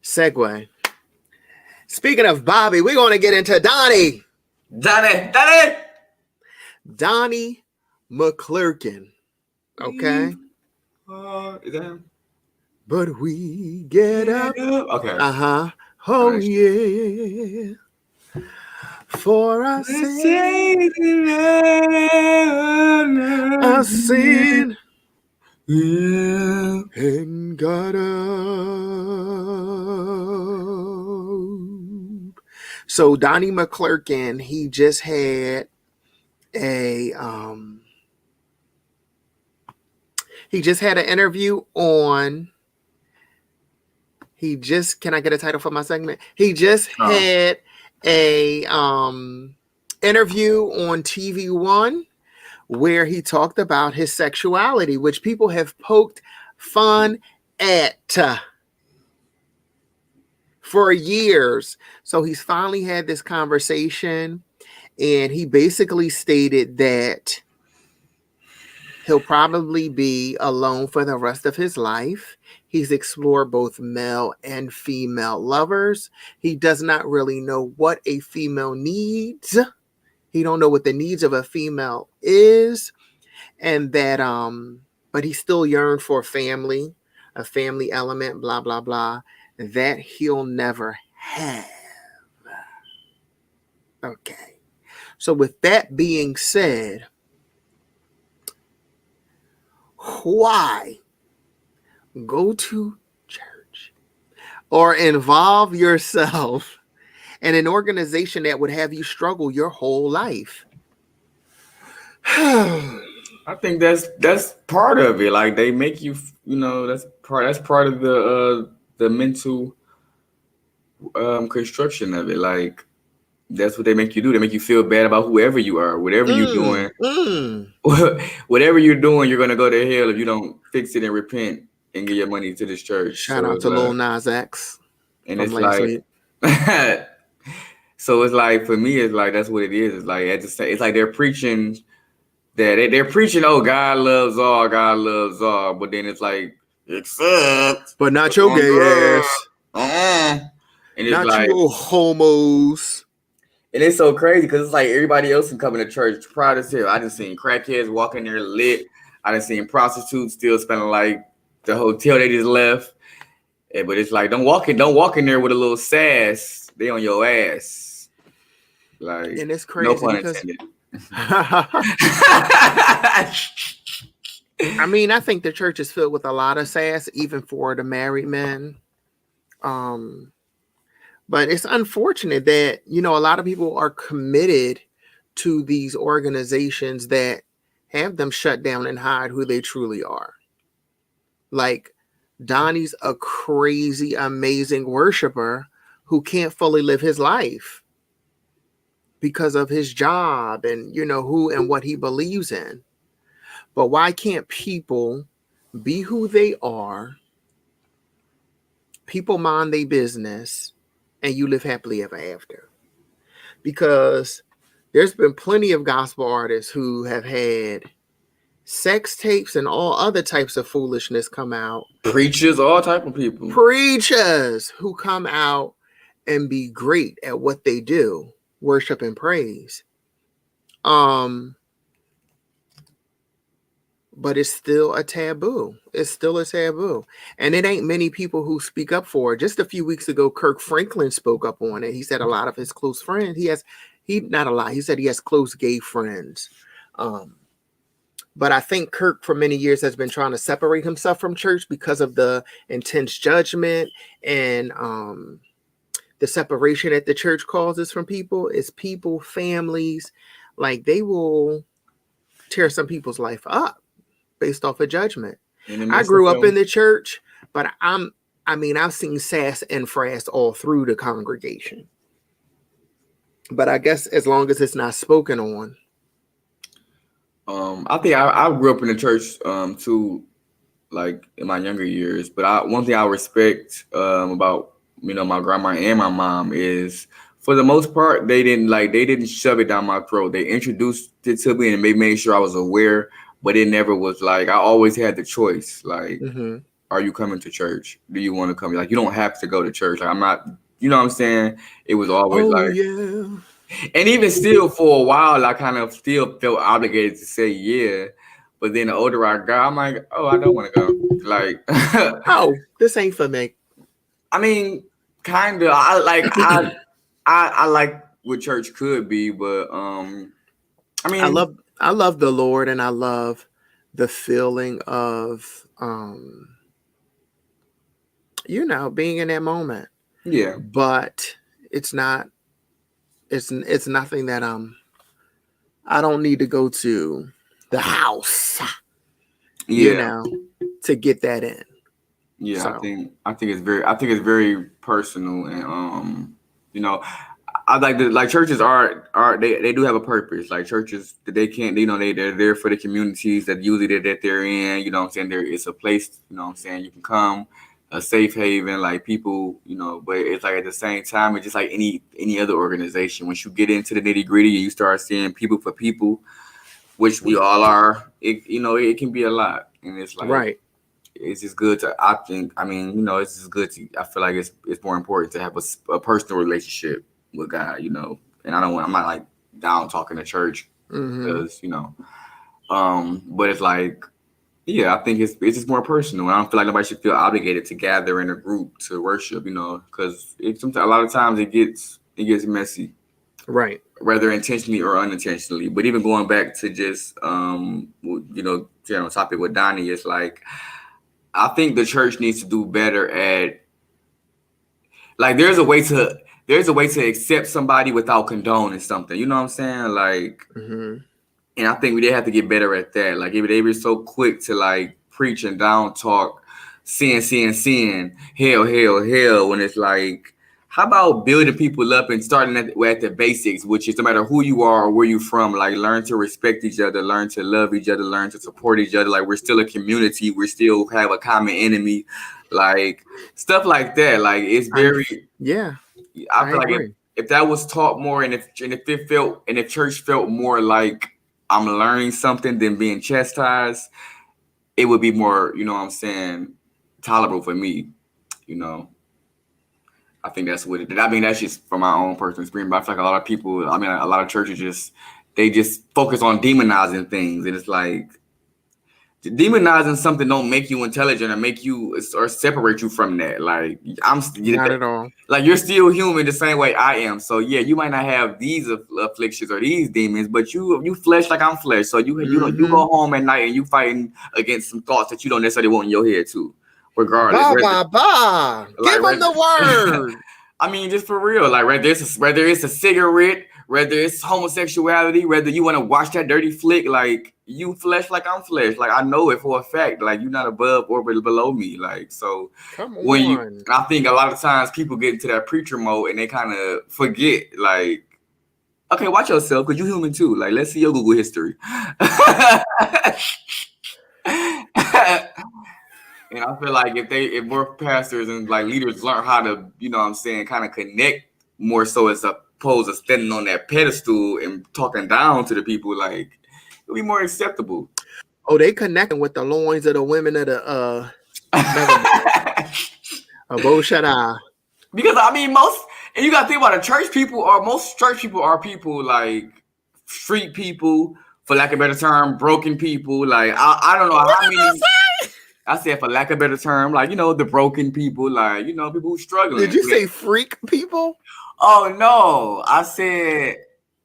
segue. Speaking of Bobby, we're going to get into Donnie McClurkin. Okay. Is that him? But we get up. Okay. Oh, yeah. For I say I sin and got up. So Donnie McClurkin, he just had an interview on. Can I get a title for my segment? He just had a interview on TV One where he talked about his sexuality, which people have poked fun at for years. So he's finally had this conversation, and he basically stated that he'll probably be alone for the rest of his life. He's explored both male and female lovers. He does not really know what a female needs. He don't know what the needs of a female is. And that, but he still yearned for a family element, blah, blah, blah, that he'll never have. Okay. So with that being said, why go to church or involve yourself in an organization that would have you struggle your whole life? I think that's part of it. Like, they make you, that's part of the mental construction of it. Like, that's what they make you do. They make you feel bad about whoever you are, whatever you're doing. Whatever you're doing, you're gonna go to hell if you don't fix it and repent and give your money to this church. Shout out to Lil Nas X. And it's like, so it's like, for me, it's like, that's what it is. It's like, it's like they're preaching that they're preaching, oh, God loves all, but then it's like, except, but not your gay ass. And it's not like, you homos. And it's so crazy because it's like everybody else can come into church proud as hell. I just seen crackheads walking there lit. I done seen prostitutes still spending like the hotel they just left. Yeah, but it's like, don't walk in there with a little sass. They on your ass. Like, and it's crazy. No pun intended. I mean, I think the church is filled with a lot of sass, even for the married men. But it's unfortunate that, a lot of people are committed to these organizations that have them shut down and hide who they truly are. Like Donnie's a crazy, amazing worshiper who can't fully live his life because of his job and, who and what he believes in. But why can't people be who they are, people mind their business, and you live happily ever after? Because there's been plenty of gospel artists who have had sex tapes and all other types of foolishness come out. Preachers, all type of people. Preachers who come out and be great at what they do, worship and praise. But it's still a taboo. It's still a taboo. And it ain't many people who speak up for it. Just a few weeks ago, Kirk Franklin spoke up on it. He said a lot of his close friends, he said he has close gay friends. But I think Kirk for many years has been trying to separate himself from church because of the intense judgment and the separation that the church causes from people. It's people, families, like they will tear some people's life up based off of judgment. I grew up in the church, but I've seen sass and frass all through the congregation. But I guess as long as it's not spoken on. I think I grew up in the church too, like in my younger years. But one thing I respect about my grandma and my mom is, for the most part, they didn't shove it down my throat. They introduced it to me and they made sure I was aware. But it never was like, I always had the choice. Like, Are you coming to church? Do you want to come? Like, you don't have to go to church. Like, I'm not, you know what I'm saying? It was always yeah. And even still for a while, I kind of still felt obligated to say yeah. But then the older I got, I'm like, oh, I don't want to go. Like, oh, this ain't for me. I mean, kind of. I like what church could be, but I mean, I love the Lord, and I love the feeling of being in that moment. Yeah. But it's not. It's nothing that I don't need to go to the house. Yeah. To get that in. Yeah, so. I think it's very personal, and I like churches are they do have a purpose. Like churches, they can't, they're there for the communities that usually that they're in. You know what I'm saying? It's a place, you can come, a safe haven, like people, but it's like at the same time, it's just like any other organization. Once you get into the nitty gritty and you start seeing people for people, which we all are, it can be a lot. And it's like, right. It's just good to, it's just good to, I feel like it's more important to have a personal relationship with God, and I'm not like down talking to church because, but it's like, yeah, I think it's just more personal. I don't feel like nobody should feel obligated to gather in a group to worship, because sometimes a lot of times it gets messy, right? Whether intentionally or unintentionally. But even going back to just general topic with Donnie, it's like, I think the church needs to do better at, like, there's a way to accept somebody without condoning something. You know what I'm saying? Like, and I think they have to get better at that. Like, if they were so quick to like preach and down talk, sin, hell, when it's like, how about building people up and starting at the basics, which is no matter who you are or where you're from, like learn to respect each other, learn to love each other, learn to support each other. Like, we're still a community. We still have a common enemy, like stuff like that. Like, it's very, I feel like if that was taught more, and if church felt more like I'm learning something than being chastised, it would be more, tolerable for me, I think that's what it did. I mean, that's just from my own personal experience. But I feel like a lot of people, a lot of churches just focus on demonizing things. And it's like, demonizing something don't make you intelligent or make you or separate you from that. Like, not at all. Like, you're still human the same way I am. So yeah, you might not have these afflictions or these demons, but you flesh like I'm flesh. So you go home at night and you fighting against some thoughts that you don't necessarily want in your head too. Regardless, Give them the word. I mean, just for real, like whether it's a cigarette, whether it's homosexuality, whether you want to watch that dirty flick, like you flesh like I'm flesh. Like I know it for a fact. Like you're not above or below me. Like so Come when you on. I think a lot of times people get into that preacher mode and they kind of forget, like, okay, watch yourself because you're human too. Like, let's see your Google history. And I feel like if more pastors and like leaders learn how to, you know what I'm saying, kind of connect more so as opposed to standing on that pedestal and talking down to the people, like it'll be more acceptable. Oh, they connecting with the loins of the women of the Abo Shaddai. Because I mean and you gotta think about it, most church people are people like street people, for lack of a better term, broken people. Like I don't know how many. I said, for lack of a better term, like, you know, the broken people, like, you know, people who struggling. Did you say freak people? Oh, no. I said,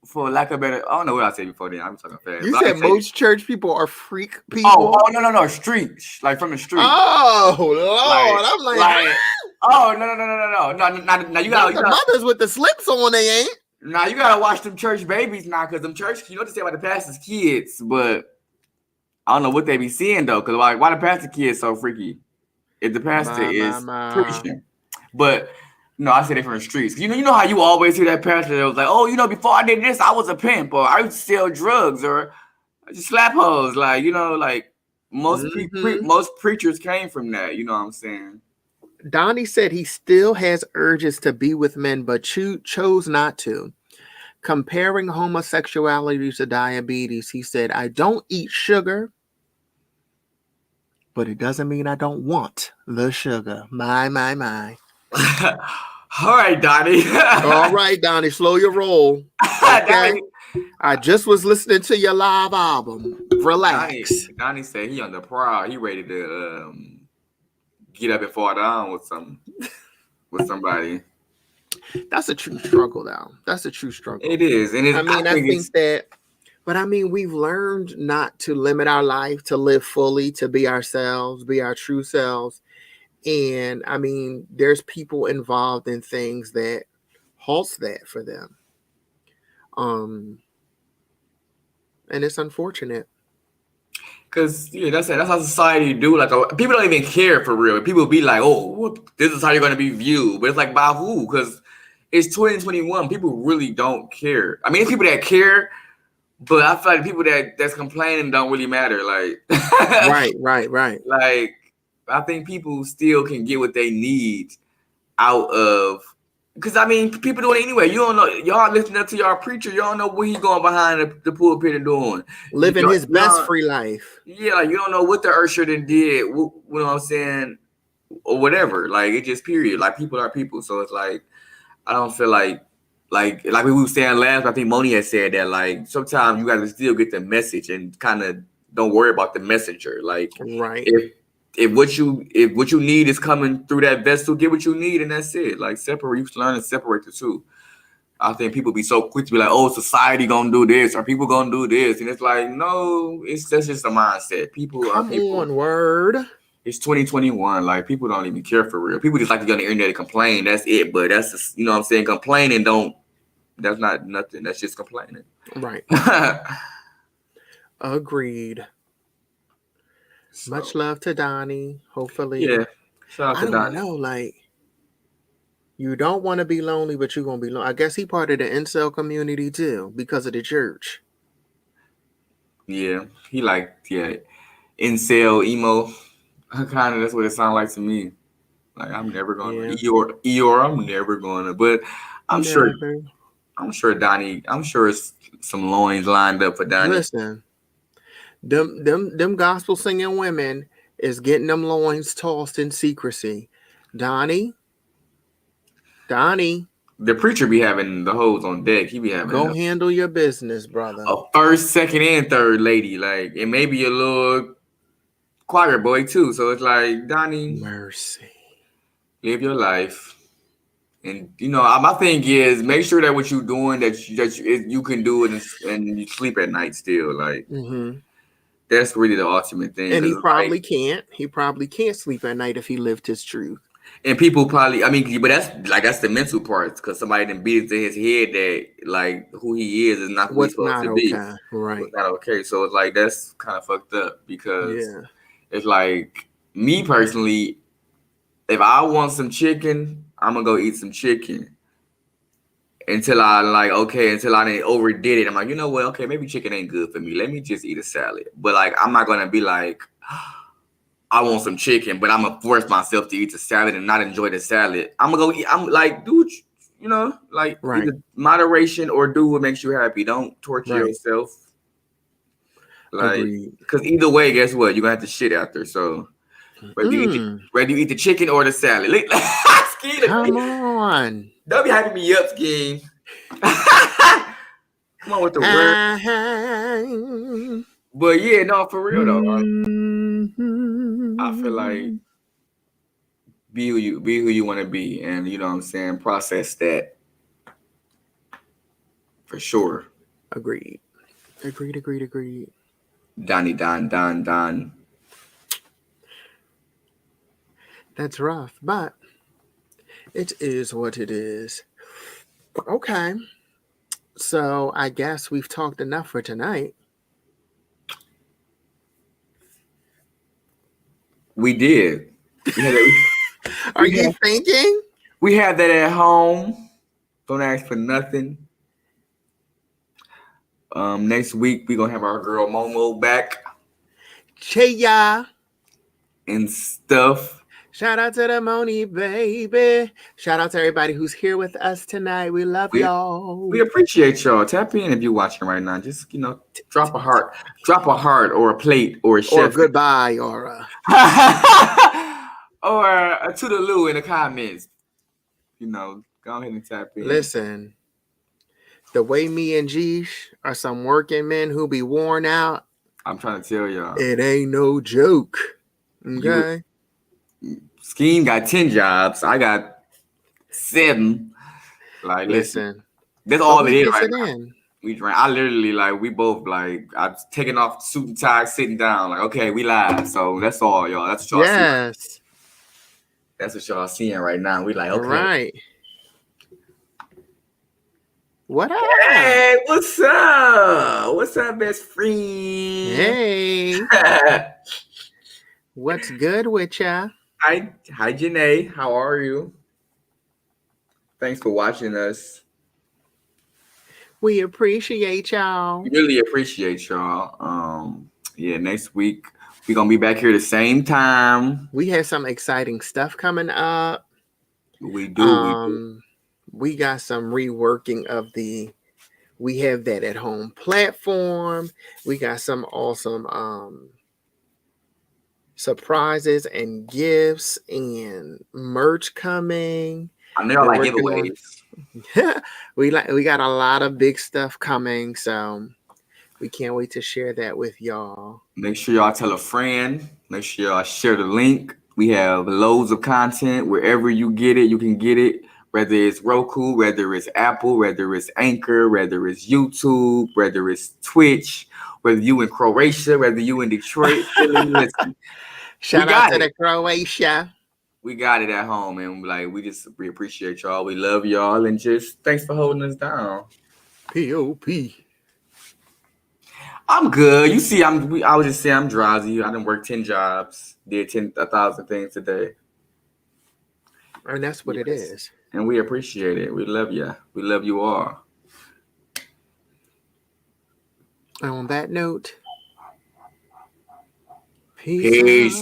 for lack of a better, I don't know what I said before then. I'm talking fast. You said most church people are freak people? Oh, no. Street. Like, from the street. Oh, Lord. I'm like oh, no. Now, you got the mothers with the slips on, they ain't. Now, you got to watch them church babies now, because them church, you know what they say about the pastor's kids, but I don't know what they be seeing though, because like, why the pastor kids so freaky? If the pastor is preaching, but no, I said it from the streets. You know how you always hear that pastor that was like, oh, you know, before I did this, I was a pimp, or I used to sell drugs, or I just slap hoes. Like, you know, like most preachers came from that. You know what I'm saying? Donnie said he still has urges to be with men, but chose not to. Comparing homosexuality to diabetes, he said, I don't eat sugar, but it doesn't mean I don't want the sugar. My. All right, Donnie. All right, Donnie, slow your roll. Okay? I just was listening to your live album. Relax. Donnie said he on the prowl. He ready to get up and fall down with somebody. That's a true struggle, though. That's a true struggle. It is. And I think that, but I mean, we've learned not to limit our life, to live fully, to be ourselves, be our true selves. And I mean, there's people involved in things that halts that for them. And it's unfortunate. Because that's how society do. Like people don't even care for real. People be like, "Oh, this is how you're gonna be viewed," but it's like by who? Because it's 2021. People really don't care. I mean, it's people that care, but I feel like people that's complaining don't really matter. Like, right. Like, I think people still can get what they need out of. Because, I mean, people do it anyway. You don't know. Y'all listening to y'all preacher. Y'all know what he's going behind the pulpit and doing. Living his best free life. Yeah, like, you don't know what the Usher did. You know what I'm saying? Or whatever. Like, it just period. Like, people are people. So, it's like, I don't feel like we were saying last, I think Moni had said that, like, sometimes you got to still get the message and kind of don't worry about the messenger. Like, right. If what you need is coming through that vessel, get what you need, and that's it. Like separate, you learn to separate the two. I think people be so quick to be like, "Oh, society gonna do this, or people gonna do this," and it's like, no, that's just a mindset. People are people. Come on, word. It's 2021. Like people don't even care for real. People just like to get on the internet and complain. That's it. But that's just, you know what I'm saying. Complaining that's not nothing. That's just complaining. Right. Agreed. So, much love to Donnie. Hopefully. Yeah. Shout out to Donnie. I don't know, like, you don't want to be lonely, but you're going to be lonely. I guess he part of the incel community too, because of the church. Yeah. He incel, emo. Kind of, that's what it sounds like to me. Like, I'm never going to. Eeyore, I'm never going to. But I'm sure Donnie, I'm sure it's some loins lined up for Donnie. Listen. Them gospel singing women is getting them loins tossed in secrecy. Donnie. The preacher be having the hoes on deck. He be having handle your business, brother. A first, second, and third lady. Like, and maybe a little choir boy too. So it's like, Donnie, mercy. Live your life. And you know, my thing is make sure that what you're doing that you can do it and you sleep at night still. Like that's really the ultimate thing. And he probably can't. He probably can't sleep at night if he lived his truth. And people probably, I mean, but that's the mental part, because somebody done beat into his head that like who he is not who he's What's supposed not to be. okay? Right. It's not okay. So it's like that's kind of fucked up, because Yeah. it's like me personally, if I want some chicken, I'm gonna go eat some chicken until I didn't overdid it. I'm like, you know what? Okay, maybe chicken ain't good for me. Let me just eat a salad. But like, I'm not gonna be like, I want some chicken, but I'm gonna force myself to eat the salad and not enjoy the salad. I'm gonna go eat. I'm like, dude, like Right. either moderation or do what makes you happy. Don't torture Right. yourself. Like, Agreed. because either way, guess what? You're gonna have to shit after. So whether you eat the chicken or the salad. Come on. Don't be hyping me up, Scheme. Come on with the word. But yeah, no, for real though. I feel like be who you want to be, and you know what I'm saying, process that for sure. Agreed. Donnie Don. That's rough, but it is what it is. Okay. So I guess we've talked enough for tonight. We did. Are you thinking? We have that at home. Don't ask for nothing. Next week we're gonna have our girl Momo back Cheya. and stuff. Shout out to the Moni, baby. Shout out to everybody who's here with us tonight. We love y'all. We appreciate y'all. Tap in if you're watching right now. Just drop a heart or a plate or a chef. Or goodbye or or a toodaloo in the comments. Go ahead and tap in. Listen, the way me and Jeesh are some working men who be worn out. I'm trying to tell y'all. It ain't no joke. Okay. Scheme got 10 jobs. I got 7. Like, listen, that's all it is right now. We drank. I literally we both I'm taking off suit and tie, sitting down. Like, okay, we live. So that's all, y'all. That's what y'all see. That's what y'all seeing right now. We like, okay. Right. What up? Hey, what's up? What's up, best friend? Hey. What's good with ya? Hi, Janae. How are you? Thanks for watching us. We appreciate y'all. We really appreciate y'all. Yeah, next week we're gonna be back here the same time. We have some exciting stuff coming up. We do. We got some reworking of we have that at home platform. We got some awesome surprises and gifts and merch coming. I know y'all like giveaways. We got a lot of big stuff coming, so we can't wait to share that with y'all. Make sure y'all tell a friend. Make sure y'all share the link. We have loads of content. Wherever you get it, you can get it. Whether it's Roku, whether it's Apple, whether it's Anchor, whether it's YouTube, whether it's Twitch, whether you in Croatia, whether you in Detroit. Listen, Shout out to the Croatia. We got it at home, and we appreciate y'all. We love y'all, and just thanks for holding us down. P.O.P. I'm good. You see, I was just saying I'm drowsy. I done worked 10 jobs, did 1,000 things today. And that's what it is. And we appreciate it. We love you. We love you all. And on that note, Peace.